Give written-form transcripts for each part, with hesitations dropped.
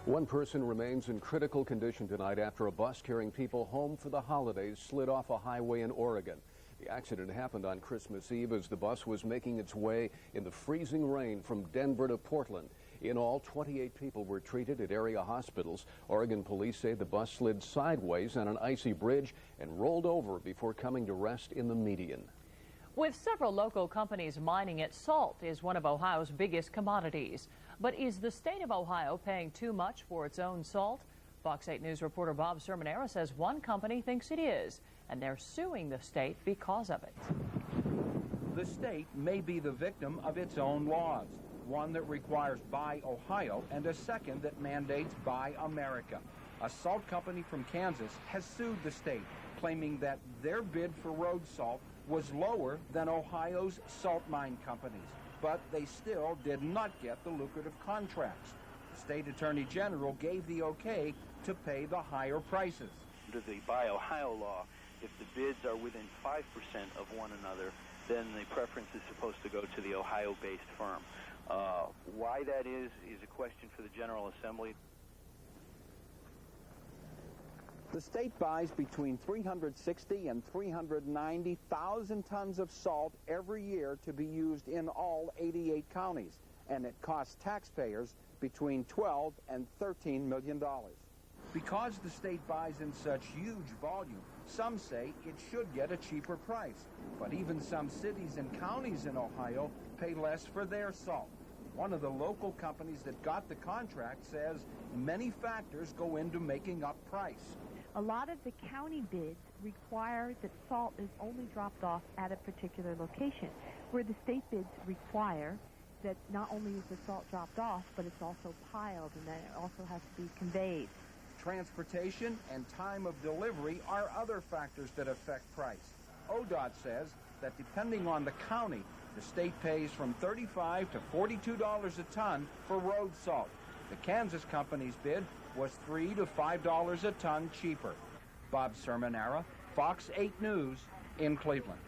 One person remains in critical condition tonight after a bus carrying people home for the holidays slid off a highway in Oregon. The accident happened on Christmas Eve as the bus was making its way in the freezing rain from Denver to Portland. In all, 28 people were treated at area hospitals. Oregon police say the bus slid sideways on an icy bridge and rolled over before coming to rest in the median. With several local companies mining it, salt is one of Ohio's biggest commodities. But is the state of Ohio paying too much for its own salt? Fox 8 News reporter Bob Sermonera says one company thinks it is, and they're suing the state because of it. The state may be the victim of its own laws, one that requires Buy Ohio and a second that mandates Buy America. A salt company from Kansas has sued the state, claiming that their bid for road salt was lower than Ohio's salt mine companies, but they still did not get the lucrative contracts. The state attorney general gave the okay to pay the higher prices. Under the Buy Ohio law, if the bids are within 5% of one another, then the preference is supposed to go to the Ohio-based firm. Why that is a question for the General Assembly. The state buys between 360 and 390,000 tons of salt every year to be used in all 88 counties, and it costs taxpayers between $12 and $13 million. Because the state buys in such huge volume, some say it should get a cheaper price. But even some cities and counties in Ohio pay less for their salt. One of the local companies that got the contract says many factors go into making up price. A lot of the county bids require that salt is only dropped off at a particular location, where the state bids require that not only is the salt dropped off, but it's also piled, and then it also has to be conveyed. Transportation and time of delivery are other factors that affect price. ODOT says that depending on the county, the state pays from $35 to $42 a ton for road salt. The Kansas company's bid was $3 to $5 a ton cheaper. Bob Sermonera, Fox 8 News in Cleveland.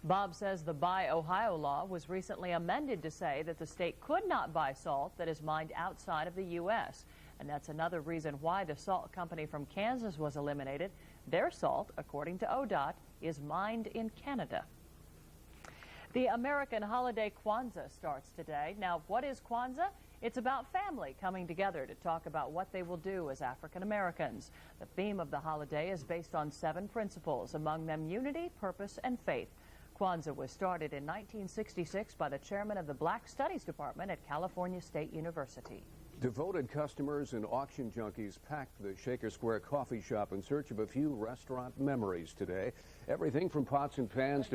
Bob says the Buy Ohio law was recently amended to say that the state could not buy salt that is mined outside of the U.S. And that's another reason why the salt company from Kansas was eliminated. Their salt, according to ODOT, is mined in Canada. The American holiday Kwanzaa starts today. Now, what is Kwanzaa? It's about family coming together to talk about what they will do as African Americans. The theme of the holiday is based on 7 principles, among them unity, purpose, and faith. Kwanzaa was started in 1966 by the chairman of the Black Studies Department at California State University. Devoted customers and auction junkies packed the Shaker Square coffee shop in search of a few restaurant memories today. Everything from pots and pans to